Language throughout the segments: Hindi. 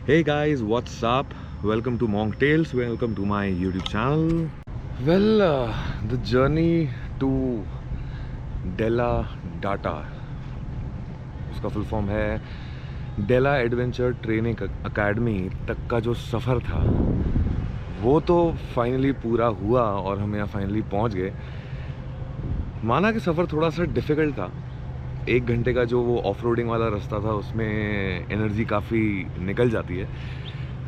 Hey guys, what's up? Welcome to Monk Tales. Welcome to my YouTube channel. The journey to Della Data, उसका फुल फॉर्म है डेला एडवेंचर ट्रेनिंग अकेडमी तक का जो सफ़र था वो तो फाइनली पूरा हुआ और हम यहाँ फाइनली पहुँच गए। माना कि सफ़र थोड़ा सा डिफ़िकल्ट था। 1 घंटे का जो वो ऑफ रोडिंग वाला रास्ता था उसमें एनर्जी काफ़ी निकल जाती है,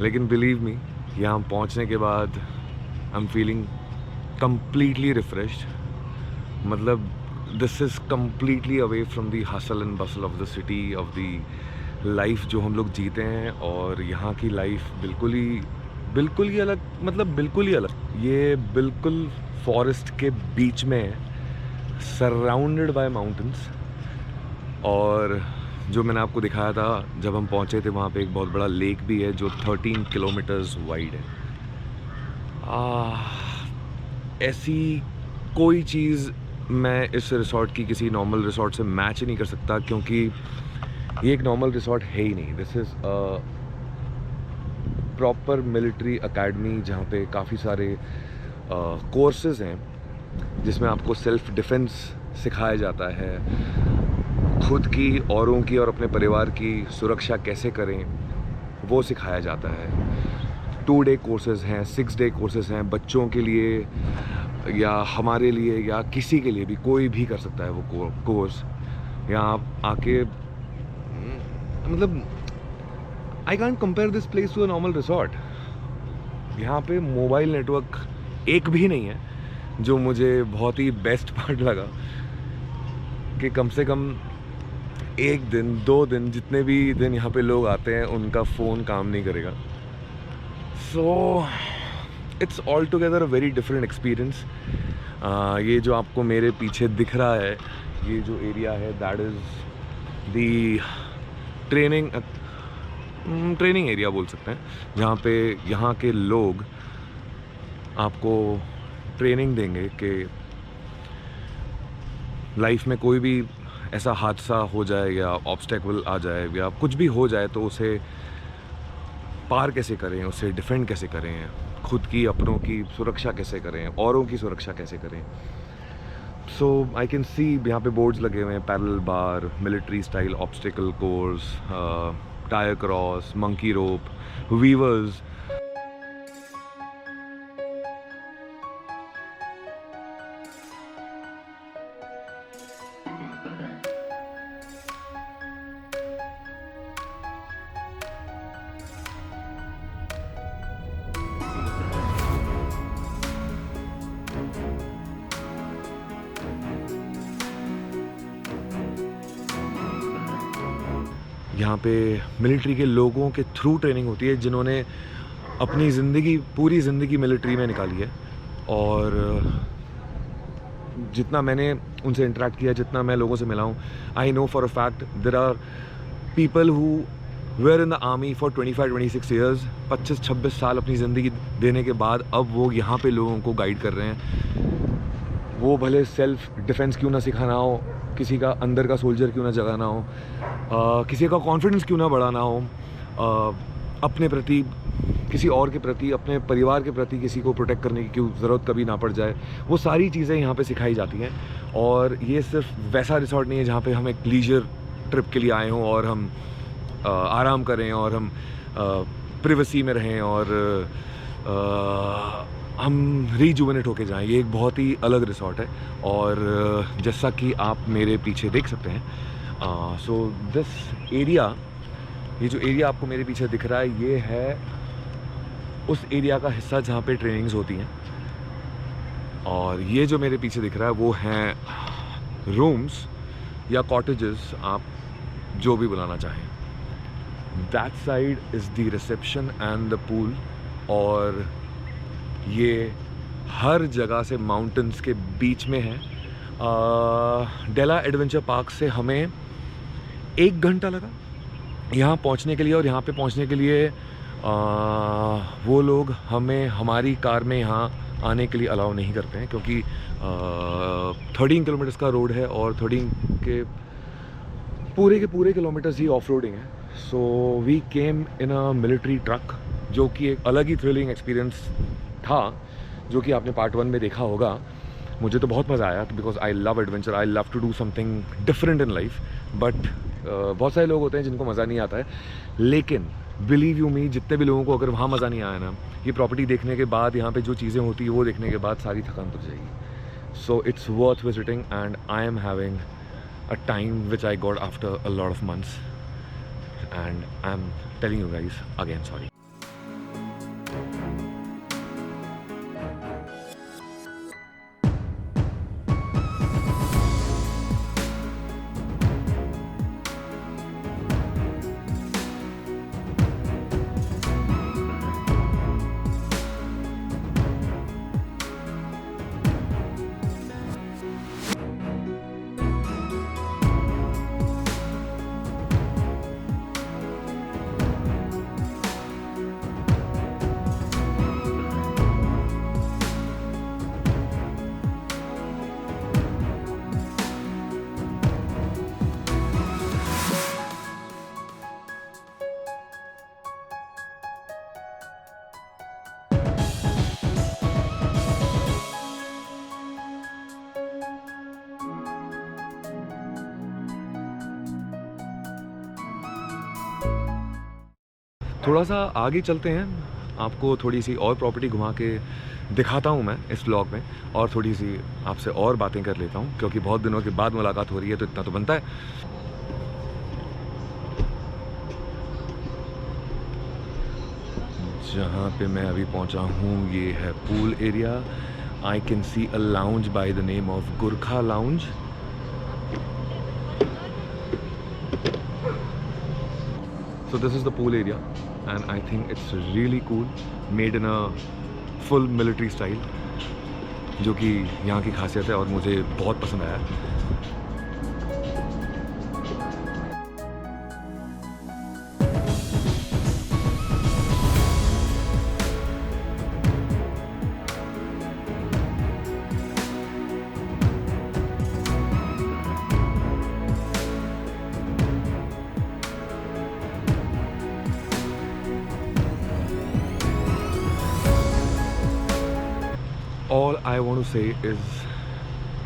लेकिन बिलीव मी यहाँ पहुँचने के बाद I am feeling completely refreshed. मतलब this is completely away from the hustle and bustle of the city, of the life जो हम लोग जीते हैं। और यहाँ की लाइफ बिल्कुल ही अलग, मतलब बिल्कुल ही अलग। ये बिल्कुल फॉरेस्ट के बीच में है, सराउंडेड बाय माउंटेन्स। और जो मैंने आपको दिखाया था जब हम पहुँचे थे, वहाँ पे एक बहुत बड़ा लेक भी है जो 13 किलोमीटर्स वाइड है। ऐसी कोई चीज़ मैं इस रिसॉर्ट की किसी नॉर्मल रिसॉर्ट से मैच ही नहीं कर सकता, क्योंकि ये एक नॉर्मल रिसॉर्ट है ही नहीं। This is a proper military academy जहाँ पे काफ़ी सारे कोर्सेज़ हैं जिसमें आपको सेल्फ डिफेंस सिखाया जाता है, खुद की, औरों की और अपने परिवार की सुरक्षा कैसे करें वो सिखाया जाता है। 2 डे कोर्सेज़ हैं, 6 डे कोर्सेज़ हैं, बच्चों के लिए या हमारे लिए या किसी के लिए भी, कोई भी कर सकता है वो कोर्स। यहाँ आप आके मतलब I can't compare this place to a normal resort. यहाँ पे मोबाइल नेटवर्क एक भी नहीं है, जो मुझे बहुत ही बेस्ट पार्ट लगा कि कम से कम 1 दिन 2 दिन जितने भी दिन यहाँ पे लोग आते हैं उनका फ़ोन काम नहीं करेगा। So it's all together a very different experience. ये जो आपको मेरे पीछे दिख रहा है, ये जो एरिया है, that is the training area बोल सकते हैं, जहाँ पे यहाँ के लोग आपको ट्रेनिंग देंगे कि लाइफ में कोई भी ऐसा हादसा हो जाए या ऑब्स्टेकल आ जाए या कुछ भी हो जाए तो उसे पार कैसे करें, उसे डिफेंड कैसे करें, खुद की, अपनों की सुरक्षा कैसे करें, औरों की सुरक्षा कैसे करें। सो आई कैन सी यहाँ पे बोर्ड्स लगे हुए हैं, parallel bar, military style obstacle course, tyre cross, monkey rope, weavers. यहाँ पे मिलिट्री के लोगों के थ्रू ट्रेनिंग होती है जिन्होंने अपनी ज़िंदगी, पूरी ज़िंदगी मिलिट्री में निकाली है। और जितना मैंने उनसे इंटरेक्ट किया, जितना मैं लोगों से मिला हूँ, I know for a fact there are people who were in the army for 25-26 years, 25-26 साल अपनी ज़िंदगी देने के बाद अब वो यहाँ पे लोगों को गाइड कर रहे हैं। वो भले सेल्फ डिफेंस क्यों ना सिखाना हो, किसी का अंदर का सोल्जर क्यों ना जगाना हो, किसी का कॉन्फिडेंस क्यों ना बढ़ाना हो, अपने प्रति, किसी और के प्रति, अपने परिवार के प्रति किसी को प्रोटेक्ट करने की क्यों ज़रूरत कभी ना पड़ जाए, वो सारी चीज़ें यहाँ पे सिखाई जाती हैं। और ये सिर्फ वैसा रिसॉर्ट नहीं है जहाँ पे हम एक लीजर ट्रिप के लिए आए हों और हम आराम करें और हम प्रिवेसी में रहें और हम रिजुवेनेट होके जाएं। ये एक बहुत ही अलग रिसॉर्ट है और जैसा कि आप मेरे पीछे देख सकते हैं, सो दिस एरिया, ये जो एरिया आपको मेरे पीछे दिख रहा है, ये है उस एरिया का हिस्सा जहाँ पे ट्रेनिंग्स होती हैं। और ये जो मेरे पीछे दिख रहा है वो हैं रूम्स या कॉटेजेस, आप जो भी बुलाना चाहें। That side is the reception and the pool. और ये हर जगह से माउंटेन्स के बीच में है। डेला एडवेंचर पार्क से हमें 1 घंटा लगा यहाँ पहुँचने के लिए। और यहाँ पे पहुँचने के लिए वो लोग हमें हमारी कार में यहाँ आने के लिए अलाउ नहीं करते हैं, क्योंकि 13 किलोमीटर्स का रोड है और 13 के पूरे किलोमीटर्स ही ऑफ रोडिंग है। So we came in a military truck, जो कि एक अलग ही थ्रिलिंग एक्सपीरियंस था, जो कि आपने पार्ट 1 में देखा होगा। मुझे तो बहुत मज़ा आया because I love adventure, I love to do something different in life. But बहुत सारे लोग होते हैं जिनको मज़ा नहीं आता है, लेकिन बिलीव यू मी, जितने भी लोगों को अगर वहाँ मज़ा नहीं आया ना, ये प्रॉपर्टी देखने के बाद, यहाँ पे जो चीज़ें होती है वो देखने के बाद सारी थकान उतर जाएगी। So it's worth visiting and I am having a time which I got after a lot of months and I am telling you guys again sorry. थोड़ा सा आगे चलते हैं, आपको थोड़ी सी और प्रॉपर्टी घुमा के दिखाता हूँ मैं इस व्लॉग में, और थोड़ी सी आपसे और बातें कर लेता हूँ, क्योंकि बहुत दिनों के बाद मुलाकात हो रही है तो इतना तो बनता है। जहाँ पे मैं अभी पहुँचा हूँ ये है pool area. I can see a lounge by the name of Gurkha lounge. So this is the pool area and I think it's really cool, made in a full military style, जो कि यहाँ की खासियत है और मुझे बहुत पसंद आया। All I want to say is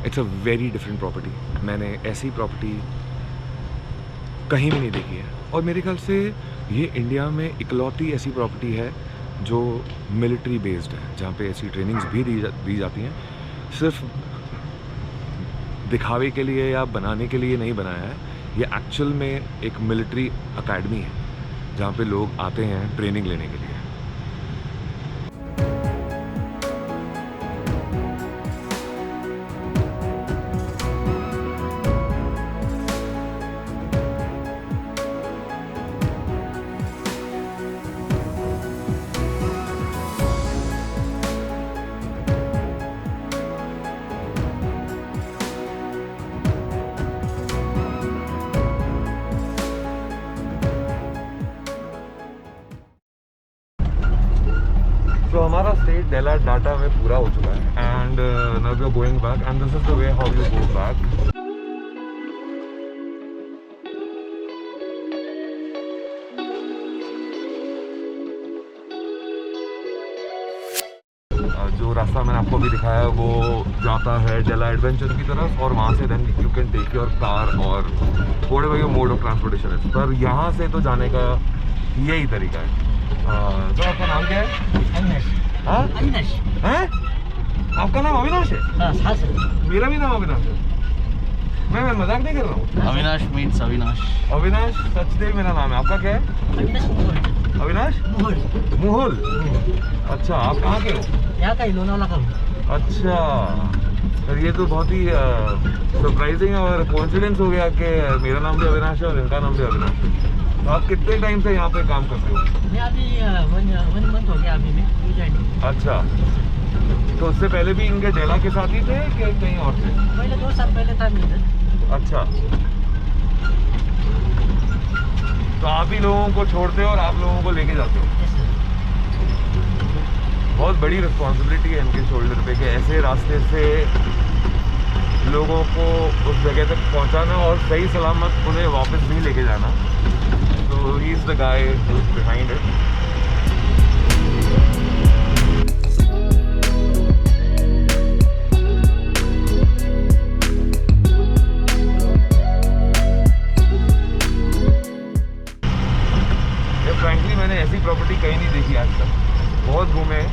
it's a very different property. मैंने ऐसी प्रॉपर्टी कहीं भी नहीं देखी है, और मेरे ख्याल से ये इंडिया में इकलौती ऐसी प्रॉपर्टी है जो मिलिट्री बेस्ड है, जहाँ पे ऐसी ट्रेनिंग्स भी दी जाती हैं। सिर्फ दिखावे के लिए या बनाने के लिए नहीं बनाया है, ये एक्चुअल में एक मिलिट्री अकेडमी है जहाँ पे लोग आते हैं ट्रेनिंग लेने के लिए। तो हमारा स्टे डेला डाटा में पूरा हो चुका है and now we are going back and this is the way how you go back. जो रास्ता मैंने आपको भी दिखाया वो जाता है डेला एडवेंचर की तरफ, और वहाँ से then you can take your car और whatever your mode of transportation है। पर यहाँ से तो जाने का यही तरीका है। तो आपका नाम क्या है? अविनाश। हाँ? अविनाश। हैं? आपका नाम अविनाश है? हाँ सर। मेरा भी नाम अविनाश है। मैं मजाक नहीं कर रहा हूँ। अविनाश मीन्स अविनाश। अविनाश सचदेव मेरा नाम है। आपका क्या है? अविनाश मोहोल। अविनाश मोहोल। अच्छा, आप कहाँ के हो? यहाँ का ही, लोनावाला का हूँ। अच्छा, सर ये तो बहुत ही सरप्राइजिंग और कोइंसिडेंस हो गया कि मेरा नाम भी अविनाश है और इनका नाम भी अविनाश है। तो आप कितने टाइम से यहाँ पे काम करते हो? मैं अभी वन मंथ हो गया अभी मैं ज्वाइन। अच्छा, तो उससे पहले भी इनके डेला के साथ ही थे कि कहीं और थे? पहले 2 साल पहले था मैं। अच्छा, तो आप ही लोगों को छोड़ते हो और आप लोगों को लेके जाते हो? बहुत बड़ी रिस्पॉन्सिबिलिटी है इनके शोल्डर पे कि ऐसे रास्ते से लोगों को उस जगह तक पहुंचाना और सही सलामत उन्हें वापस भी लेके जाना। तो So he's the guy who's behind it. Frankly मैंने ऐसी प्रॉपर्टी कहीं नहीं देखी आज तक। बहुत घूमे हैं,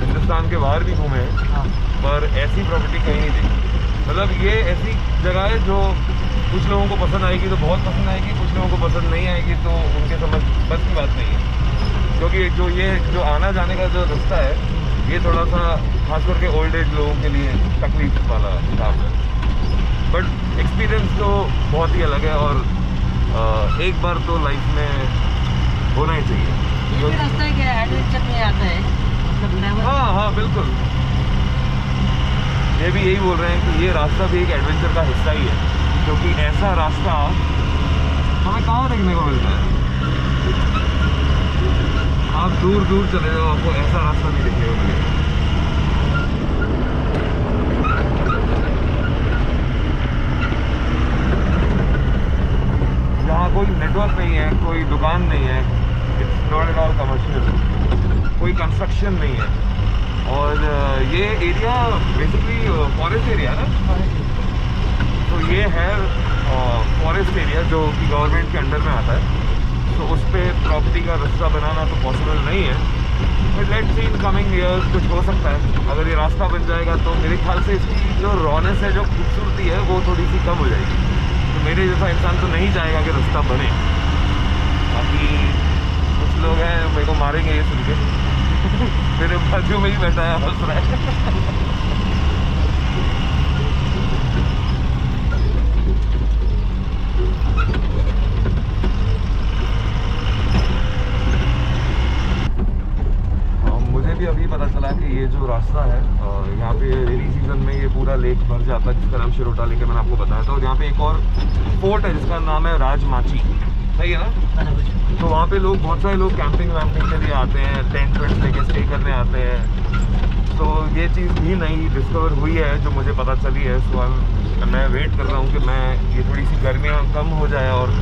हिंदुस्तान के बाहर भी घूमे हैं, हाँ। पर ऐसी प्रॉपर्टी कहीं नहीं देखी। मतलब ये ऐसी जगह है जो कुछ लोगों को पसंद आएगी तो बहुत पसंद आएगी, कुछ लोगों को पसंद नहीं आएगी तो उनके समझ बस की बात नहीं है। क्योंकि जो आना जाने का जो रास्ता है ये थोड़ा सा खास करके ओल्ड एज लोगों के लिए तकलीफ वाला काम है। बट एक्सपीरियंस तो बहुत ही अलग है और एक बार तो लाइफ में होना ही चाहिए। ये भी रास्ता है क्या एडवेंचर में आता है, मतलब ड्राइवर? हाँ बिल्कुल, ये भी यही बोल रहे हैं कि ये रास्ता भी एक एडवेंचर का हिस्सा ही है, क्योंकि ऐसा रास्ता हमें कहाँ देखने को मिलता है। आप दूर दूर चले जाओ, आपको ऐसा रास्ता नहीं देखने को मिलेगा। यहाँ कोई नेटवर्क नहीं है, कोई दुकान नहीं है, it's not at all commercial, कोई कंस्ट्रक्शन नहीं है। और ये एरिया बेसिकली फॉरेस्ट एरिया है ना, तो ये है फॉरेस्ट एरिया जो कि गवर्नमेंट के अंडर में आता है। तो उस पर प्रॉपर्टी का रास्ता बनाना तो पॉसिबल नहीं है, but let's see in coming years कुछ हो सकता है। अगर ये रास्ता बन जाएगा तो मेरे ख्याल से इसकी जो रौनक है, जो खूबसूरती है, वो थोड़ी सी कम हो जाएगी। तो मेरे जैसा इंसान तो नहीं चाहेगा कि रास्ता बने। बाकी कुछ लोग हैं मेरे को मारेंगे ये सुन के मेरे बाजू में ही बैठा है, हंस रहा है। मुझे भी अभी पता चला कि ये जो रास्ता है यहाँ पे रेनी सीजन में ये पूरा लेक भर जाता है, जिसका नाम शिरोटा लेक है, मैंने आपको बताया था। और यहाँ पे एक और फोर्ट है जिसका नाम है राजमाची, सही है ना? तो वहाँ पे लोग, बहुत सारे लोग कैंपिंग वैम्पिंग के लिए आते हैं, टेंट वेंट लेके स्टे करने आते हैं। तो ये चीज़ भी नई डिस्कवर हुई है जो मुझे पता चली है। सो मैं वेट कर रहा हूँ कि मैं ये थोड़ी सी गर्मियाँ कम हो जाए और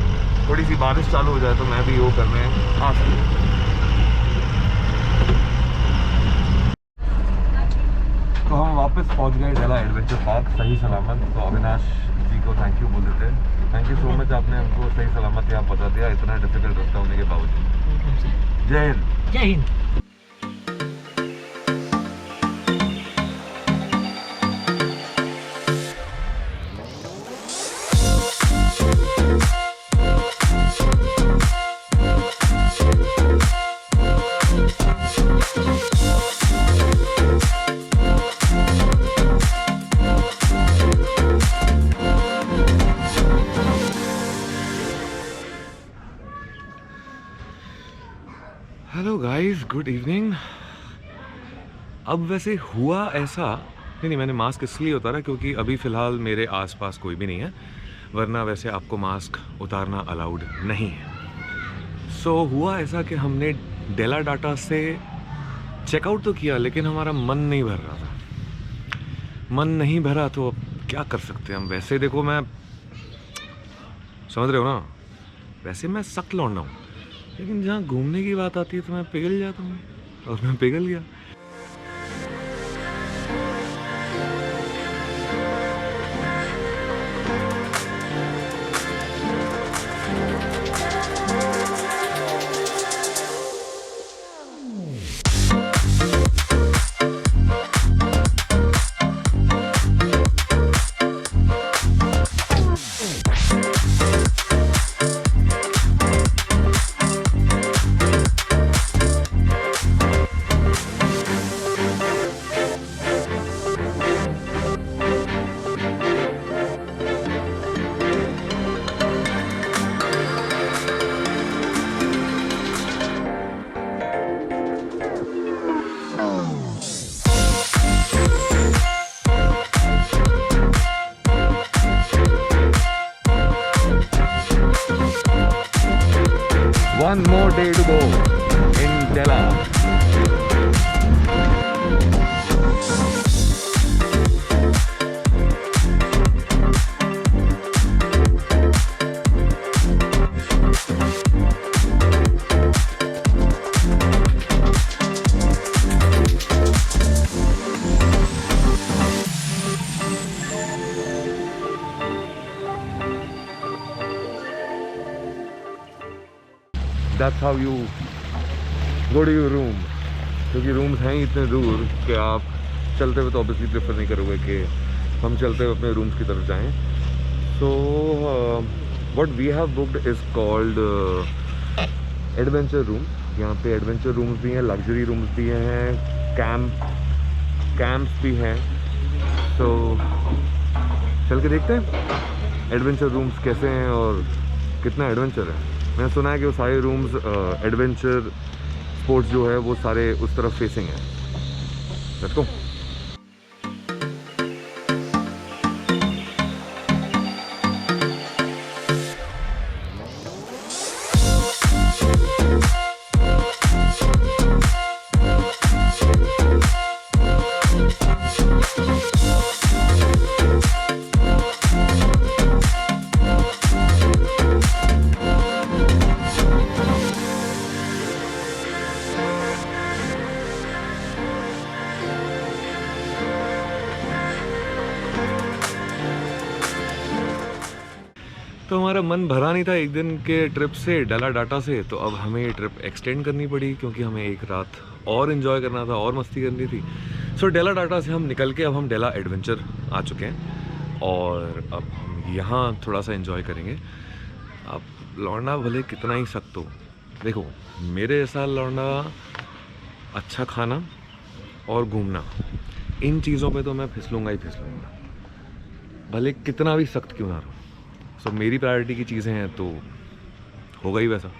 थोड़ी सी बारिश चालू हो जाए तो मैं भी वो करने आ सकूँ। तो हम वापस पहुंच गए डेला एडवेंचर पार्क सही सलामत। तो अविनाश जी को थैंक यू बोल देते हैं। थैंक यू सो मच, आपने हमको सही सलामत यहाँ पहुँचा दिया इतना डिफिकल्ट रास्ता होने के बावजूद। जय हिंद। जय Hind. Hello guys, good evening. अब वैसे हुआ ऐसा नहीं, मैंने मास्क इसलिए उतारा क्योंकि अभी फ़िलहाल मेरे आसपास कोई भी नहीं है, वरना वैसे आपको मास्क उतारना अलाउड नहीं है। सो हुआ ऐसा कि हमने डेला डाटा से चेकआउट तो किया, लेकिन हमारा मन नहीं भर रहा था। मन नहीं भरा तो अब क्या कर सकते हैं हम। वैसे देखो, मैं समझ रहे हो ना, वैसे मैं सख्त लौंडा हूँ, लेकिन जहाँ घूमने की बात आती है तो मैं पिघल जाता हूँ, और मैं पिघल गया। One more day to go in Dela. That's how you go to your room, क्योंकि रूम्स हैं ही इतने दूर कि आप चलते हुए तो ऑब्वियसली प्रेफर नहीं करोगे कि हम चलते हुए अपने रूम्स की तरफ जाएं. So what we have booked is called adventure room. यहाँ पे एडवेंचर रूम्स भी हैं, लग्जरी रूम्स भी हैं, कैंप्स भी हैं. तो चल के देखते हैं एडवेंचर रूम्स कैसे हैं और कितना एडवेंचर है. मैंने सुना है कि वो सारे रूम्स एडवेंचर स्पोर्ट्स जो है वो सारे उस तरफ फेसिंग है. Let's go. तो हमारा मन भरा नहीं था एक दिन के ट्रिप से, डेला डाटा से. तो अब हमें ये ट्रिप एक्सटेंड करनी पड़ी क्योंकि हमें एक रात और इन्जॉय करना था और मस्ती करनी थी. सो डेला डाटा से हम निकल के अब हम डेला एडवेंचर आ चुके हैं और अब हम यहाँ थोड़ा सा इन्जॉय करेंगे. अब लौंडा भले कितना ही सख्त हो, देखो मेरे जैसा लौंडा अच्छा खाना और घूमना, इन चीज़ों पे तो मैं फिसलूँगा ही फिसलूँगा, भले कितना भी सख्त क्यों ना रहो. सो मेरी प्रायोरिटी की चीज़ें हैं तो होगा ही वैसा.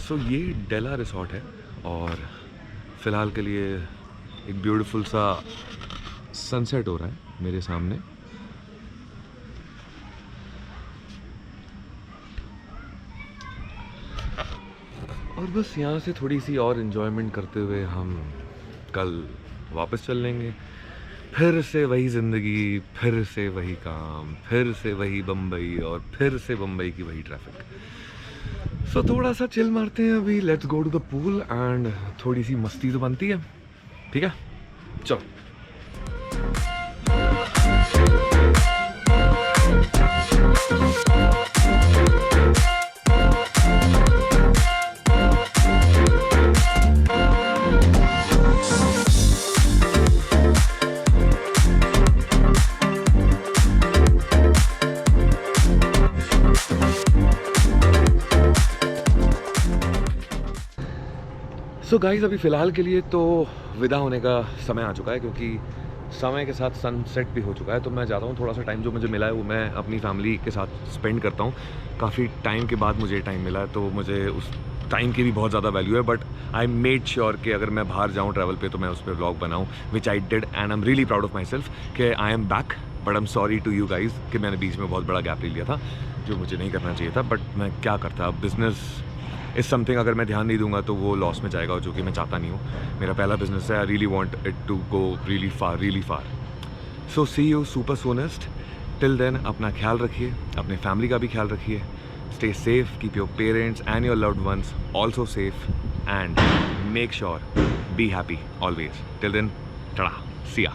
सो ये डेला रिसोर्ट है और फ़िलहाल के लिए एक ब्यूटीफुल सा सनसेट हो रहा है मेरे सामने. और बस यहाँ से थोड़ी सी और इन्जॉयमेंट करते हुए हम कल वापस चल लेंगे. फिर से वही ज़िंदगी, फिर से वही काम, फिर से वही बम्बई और फिर से बम्बई की वही ट्रैफिक. सो थोड़ा सा चिल मारते हैं अभी. Let's go to the pool and थोड़ी सी मस्ती तो बनती है. ठीक है, चलो. सो गाइस अभी फ़िलहाल के लिए तो विदा होने का समय आ चुका है क्योंकि समय के साथ सनसेट भी हो चुका है. तो मैं जाता हूँ, थोड़ा सा टाइम जो मुझे मिला है वो मैं अपनी फैमिली के साथ स्पेंड करता हूँ. काफ़ी टाइम के बाद मुझे टाइम मिला है तो मुझे उस टाइम की भी बहुत ज़्यादा वैल्यू है. बट आई मेड श्योर कि अगर मैं बाहर जाऊँ ट्रैवल पे तो मैं उस पर व्लॉग बनाऊँ, which I did and I am really proud of myself कि I am back. But I am sorry to you guys कि मैंने बीच में बहुत बड़ा गैप ले लिया था जो मुझे नहीं करना चाहिए था. बट मैं क्या करता, अब बिज़नेस इज़ समथिंग अगर मैं ध्यान नहीं दूंगा तो वो लॉस में जाएगा जो कि मैं चाहता नहीं हूँ. मेरा पहला बिजनेस है. I really want it to go really far. So see you super soonest. Till then अपना ख्याल रखिए, अपने फैमिली का भी ख्याल रखिए. Stay safe, keep your parents and your loved ones also safe and make sure be happy always. Till then, tada, see या.